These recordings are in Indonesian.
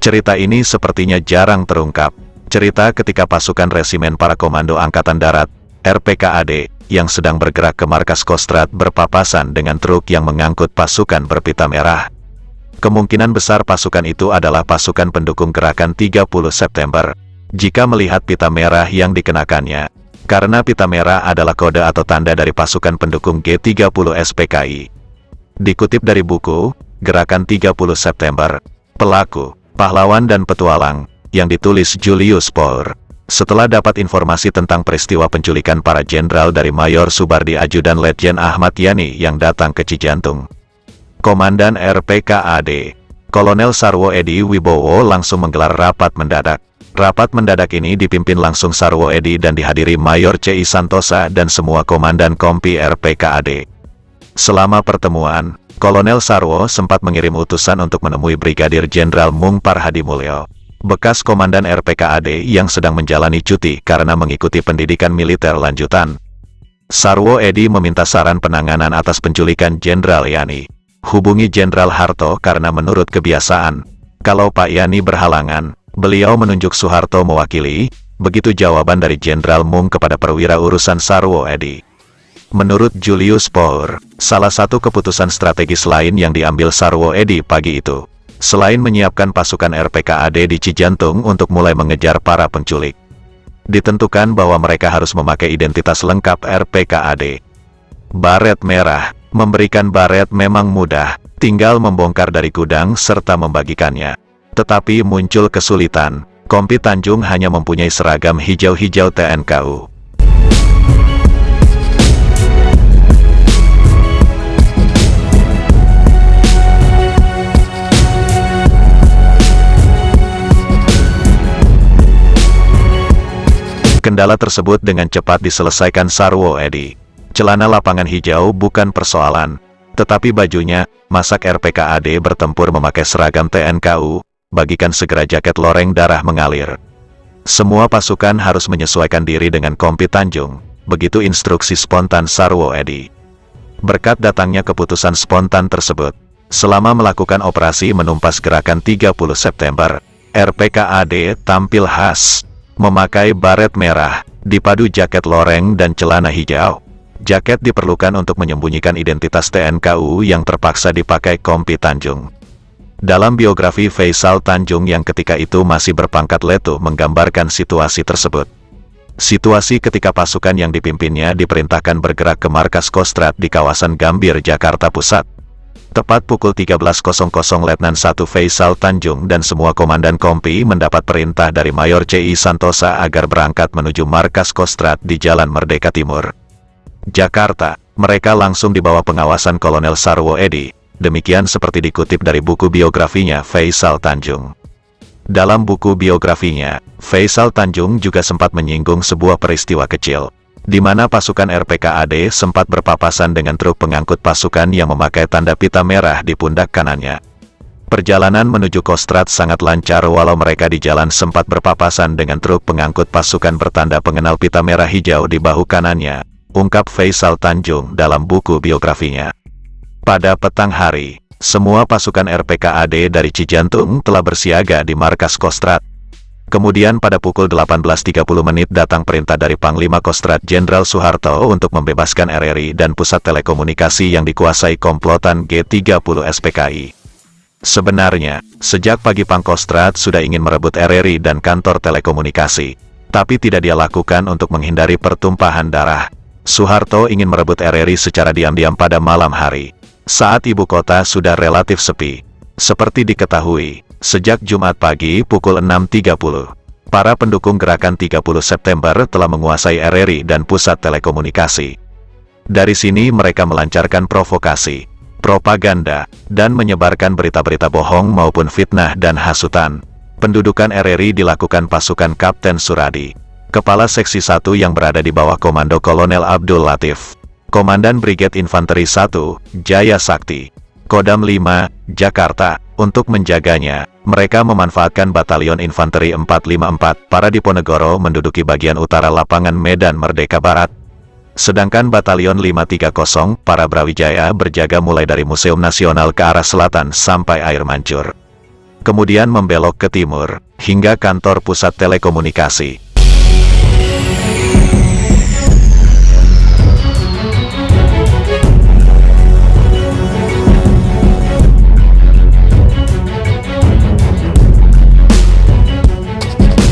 Cerita ini sepertinya jarang terungkap. Cerita ketika pasukan Resimen Para Komando Angkatan Darat, RPKAD, yang sedang bergerak ke markas Kostrad berpapasan dengan truk yang mengangkut pasukan berpita merah. Kemungkinan besar pasukan itu adalah pasukan pendukung gerakan 30 September. Jika melihat pita merah yang dikenakannya, karena pita merah adalah kode atau tanda dari pasukan pendukung G30 SPKI. Dikutip dari buku, Gerakan 30 September, Pelaku, Pahlawan dan Petualang, yang ditulis Julius Power. Setelah dapat informasi tentang peristiwa penculikan para jenderal dari Mayor Subardi Ajudan Letjen Ahmad Yani yang datang ke Cijantung, Komandan RPKAD, Kolonel Sarwo Edi Wibowo langsung menggelar rapat mendadak. Rapat mendadak ini dipimpin langsung Sarwo Edi dan dihadiri Mayor C.I. Santosa dan semua komandan kompi RPKAD. Selama pertemuan, Kolonel Sarwo sempat mengirim utusan untuk menemui Brigadir Jenderal Mung Parhadi Mulyo, bekas komandan RPKAD yang sedang menjalani cuti karena mengikuti pendidikan militer lanjutan. Sarwo Edi meminta saran penanganan atas penculikan Jenderal Yani. Hubungi Jenderal Harto karena menurut kebiasaan, kalau Pak Yani berhalangan, beliau menunjuk Soeharto mewakili. Begitu jawaban dari Jenderal Mung kepada perwira urusan Sarwo Edi. Menurut Julius Power, salah satu keputusan strategis lain yang diambil Sarwo Edi pagi itu, selain menyiapkan pasukan RPKAD di Cijantung untuk mulai mengejar para penculik, ditentukan bahwa mereka harus memakai identitas lengkap RPKAD. Baret merah. Memberikan baret memang mudah, tinggal membongkar dari gudang serta membagikannya. Tetapi muncul kesulitan, Kompi Tanjung hanya mempunyai seragam hijau-hijau TNKU. Kendala tersebut dengan cepat diselesaikan Sarwo Edi. Celana lapangan hijau bukan persoalan, tetapi bajunya, masak RPKAD bertempur memakai seragam TNKU, bagikan segera jaket loreng darah mengalir. Semua pasukan harus menyesuaikan diri dengan Kompi Tanjung, begitu instruksi spontan Sarwo Edi. Berkat datangnya keputusan spontan tersebut, selama melakukan operasi menumpas gerakan 30 September, RPKAD tampil khas, memakai baret merah, dipadu jaket loreng dan celana hijau. Jaket diperlukan untuk menyembunyikan identitas TNKU yang terpaksa dipakai Kompi Tanjung. Dalam biografi Faisal Tanjung yang ketika itu masih berpangkat letu menggambarkan situasi tersebut. Situasi ketika pasukan yang dipimpinnya diperintahkan bergerak ke markas Kostrad di kawasan Gambir, Jakarta Pusat. Tepat pukul 13.00 Letnan 1 Faisal Tanjung dan semua komandan kompi mendapat perintah dari Mayor C.I. Santosa agar berangkat menuju markas Kostrad di Jalan Merdeka Timur, Jakarta. Mereka langsung di bawah pengawasan Kolonel Sarwo Edi, demikian seperti dikutip dari buku biografinya Faisal Tanjung. Dalam buku biografinya, Faisal Tanjung juga sempat menyinggung sebuah peristiwa kecil, di mana pasukan RPKAD sempat berpapasan dengan truk pengangkut pasukan yang memakai tanda pita merah di pundak kanannya. Perjalanan menuju Kostrad sangat lancar walau mereka di jalan sempat berpapasan dengan truk pengangkut pasukan bertanda pengenal pita merah hijau di bahu kanannya, ungkap Faisal Tanjung dalam buku biografinya. Pada petang hari, semua pasukan RPKAD dari Cijantung telah bersiaga di markas Kostrad. Kemudian pada pukul 18.30 datang perintah dari Panglima Kostrad Jenderal Soeharto untuk membebaskan RRI dan pusat telekomunikasi yang dikuasai komplotan G30 SPKI. Sebenarnya, sejak pagi Pangkostrad sudah ingin merebut RRI dan kantor telekomunikasi, tapi tidak dia lakukan untuk menghindari pertumpahan darah. Soeharto ingin merebut RRI secara diam-diam pada malam hari, saat ibu kota sudah relatif sepi. Seperti diketahui, sejak Jumat pagi pukul 6.30, para pendukung gerakan 30 September telah menguasai RRI dan pusat telekomunikasi. Dari sini mereka melancarkan provokasi, propaganda, dan menyebarkan berita-berita bohong maupun fitnah dan hasutan. Pendudukan RRI dilakukan pasukan Kapten Suradi, Kepala Seksi 1 yang berada di bawah komando Kolonel Abdul Latif, Komandan Brigade Infanteri 1, Jaya Sakti, Kodam 5, Jakarta. Untuk menjaganya, mereka memanfaatkan Batalion Infanteri 454 para Diponegoro menduduki bagian utara lapangan Medan Merdeka Barat. Sedangkan Batalion 530 para Brawijaya berjaga mulai dari Museum Nasional ke arah selatan sampai air mancur. kemudian membelok ke timur, hingga kantor pusat telekomunikasi.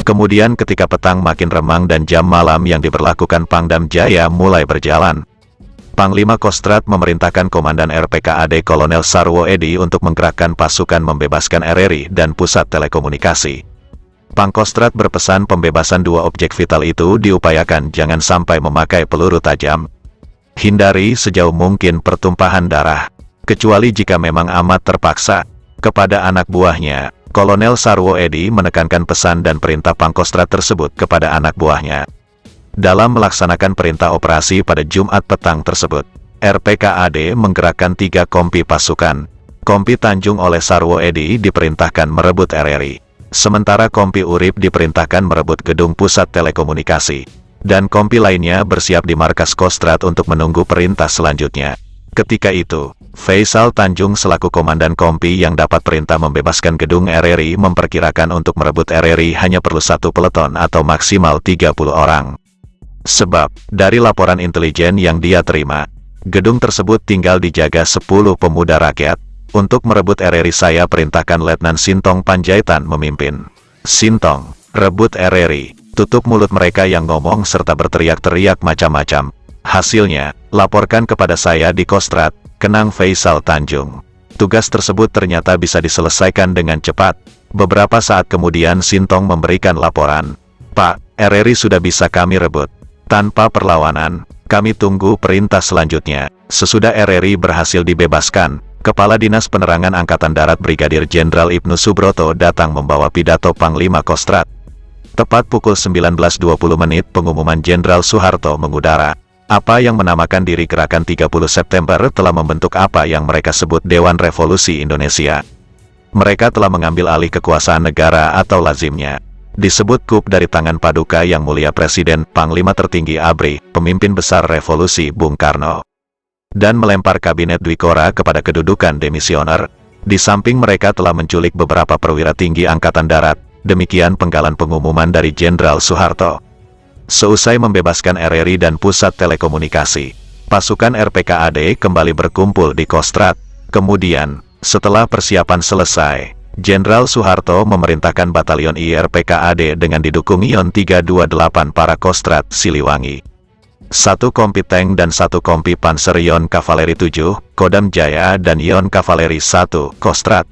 Kemudian ketika petang makin remang dan jam malam yang diberlakukan Pangdam Jaya mulai berjalan, Panglima Kostrad memerintahkan Komandan RPKAD Kolonel Sarwo Edi untuk menggerakkan pasukan membebaskan RRI dan pusat telekomunikasi. Pangkostrat berpesan pembebasan dua objek vital itu diupayakan jangan sampai memakai peluru tajam. Hindari sejauh mungkin pertumpahan darah, kecuali jika memang amat terpaksa. Kepada anak buahnya, Kolonel Sarwo Edi menekankan pesan dan perintah Pangkostrat tersebut kepada anak buahnya. Dalam melaksanakan perintah operasi pada Jumat petang tersebut, RPKAD menggerakkan 3 kompi pasukan. Kompi Tanjung oleh Sarwo Edi diperintahkan merebut RRI, sementara kompi Urip diperintahkan merebut gedung pusat telekomunikasi, dan kompi lainnya bersiap di markas Kostrad untuk menunggu perintah selanjutnya. Ketika itu, Faisal Tanjung selaku komandan kompi yang dapat perintah membebaskan gedung RRI memperkirakan untuk merebut RRI hanya perlu 1 peleton atau maksimal 30 orang. Sebab, dari laporan intelijen yang dia terima, gedung tersebut tinggal dijaga 10 pemuda rakyat. Untuk merebut RRI saya perintahkan Letnan Sintong Panjaitan memimpin. Sintong, rebut RRI, tutup mulut mereka yang ngomong serta berteriak-teriak macam-macam. Hasilnya, laporkan kepada saya di Kostrad, kenang Faisal Tanjung. Tugas tersebut ternyata bisa diselesaikan dengan cepat. Beberapa saat kemudian Sintong memberikan laporan. Pak, RRI sudah bisa kami rebut. Tanpa perlawanan, kami tunggu perintah selanjutnya. Sesudah RRI berhasil dibebaskan, Kepala Dinas Penerangan Angkatan Darat Brigadir Jenderal Ibnu Subroto datang membawa pidato Panglima Kostrad. Tepat pukul 19.20 pengumuman Jenderal Soeharto mengudara. Apa yang menamakan diri Gerakan 30 September telah membentuk apa yang mereka sebut Dewan Revolusi Indonesia. Mereka telah mengambil alih kekuasaan negara atau lazimnya disebut kup dari tangan Paduka Yang Mulia Presiden Panglima Tertinggi ABRI, pemimpin besar revolusi Bung Karno, dan melempar kabinet Dwikora kepada kedudukan demisioner. Di samping mereka telah menculik beberapa perwira tinggi Angkatan Darat. Demikian penggalan pengumuman dari Jenderal Soeharto. Seusai membebaskan RRI dan pusat telekomunikasi, pasukan RPKAD kembali berkumpul di Kostrad. Kemudian, setelah persiapan selesai, Jenderal Soeharto memerintahkan Batalion IRPKAD dengan didukung Ion 328 para Kostrad Siliwangi, 1 kompi tank dan 1 kompi Panser Ion Kavaleri 7, Kodam Jaya dan Ion Kavaleri 1, Kostrad,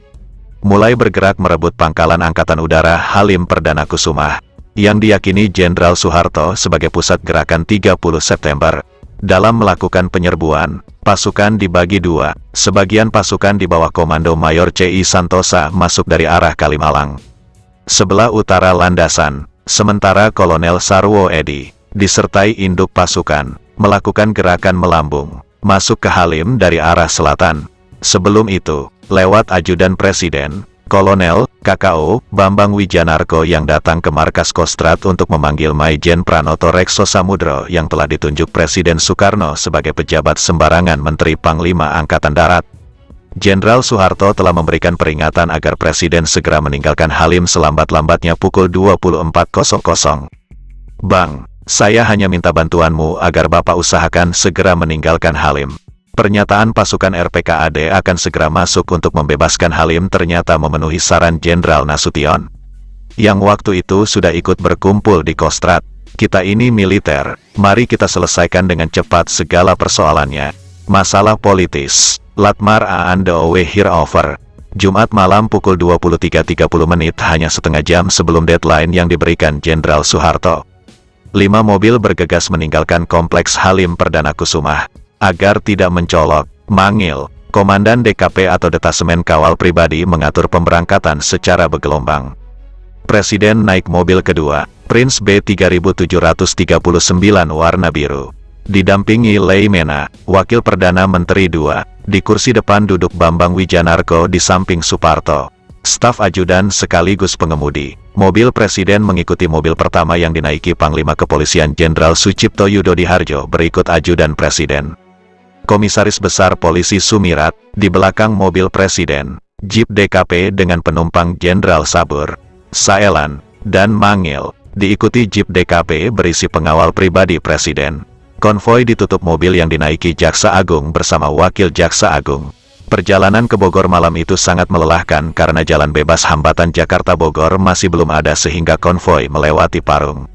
mulai bergerak merebut pangkalan Angkatan Udara Halim Perdana Kusuma, yang diyakini Jenderal Soeharto sebagai pusat gerakan 30 September. Dalam melakukan penyerbuan, pasukan dibagi 2, sebagian pasukan di bawah komando Mayor C.I. Santosa masuk dari arah Kalimalang, sebelah utara landasan, sementara Kolonel Sarwo Edi, disertai induk pasukan, melakukan gerakan melambung, masuk ke Halim dari arah selatan. Sebelum itu, lewat ajudan Presiden, Kolonel KKO Bambang Wijanarko yang datang ke markas Kostrad untuk memanggil Maijen Pranoto Rekso Samudro yang telah ditunjuk Presiden Soekarno sebagai pejabat sembarangan Menteri Panglima Angkatan Darat. Jenderal Soeharto telah memberikan peringatan agar Presiden segera meninggalkan Halim selambat-lambatnya pukul 24.00. Bang, saya hanya minta bantuanmu agar Bapak usahakan segera meninggalkan Halim. Pernyataan pasukan RPKAD akan segera masuk untuk membebaskan Halim ternyata memenuhi saran Jenderal Nasution, yang waktu itu sudah ikut berkumpul di Kostrad. Kita ini militer, mari kita selesaikan dengan cepat segala persoalannya. Masalah politis, Latmar aan de Owe hierover. Jumat malam pukul 23.30 hanya setengah jam sebelum deadline yang diberikan Jenderal Soeharto. 5 mobil bergegas meninggalkan kompleks Halim Perdana Kusuma. Agar tidak mencolok, mangil, Komandan DKP atau Detasemen Kawal Pribadi mengatur pemberangkatan secara bergelombang. Presiden naik mobil kedua, Prince B3739 warna biru. Didampingi Leimena, Wakil Perdana Menteri 2, di kursi depan duduk Bambang Wijanarko di samping Suparto, staf ajudan sekaligus pengemudi. Mobil Presiden mengikuti mobil pertama yang dinaiki Panglima Kepolisian Jenderal Sucipto Yudodiharjo berikut ajudan Presiden. Komisaris Besar Polisi Sumirat, di belakang mobil Presiden, Jeep DKP dengan penumpang Jenderal Sabur, Saelan, dan Mangil, diikuti Jeep DKP berisi pengawal pribadi Presiden. Konvoi ditutup mobil yang dinaiki Jaksa Agung bersama Wakil Jaksa Agung. Perjalanan ke Bogor malam itu sangat melelahkan karena jalan bebas hambatan Jakarta-Bogor masih belum ada sehingga konvoi melewati Parung,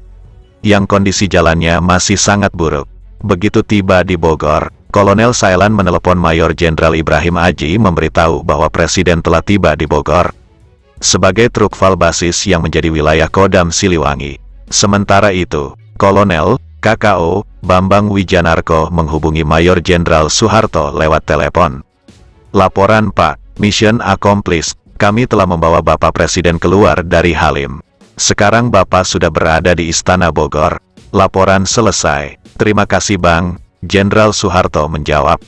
yang kondisi jalannya masih sangat buruk. Begitu tiba di Bogor, Kolonel Saelan menelepon Mayor Jenderal Ibrahim Aji memberitahu bahwa Presiden telah tiba di Bogor sebagai truk Val basis yang menjadi wilayah Kodam Siliwangi. Sementara itu, Kolonel KKO Bambang Wijanarko menghubungi Mayor Jenderal Soeharto lewat telepon. Laporan Pak, mission accomplished, kami telah membawa Bapak Presiden keluar dari Halim. Sekarang Bapak sudah berada di Istana Bogor. Laporan selesai. Terima kasih Bang, Jenderal Soeharto menjawab.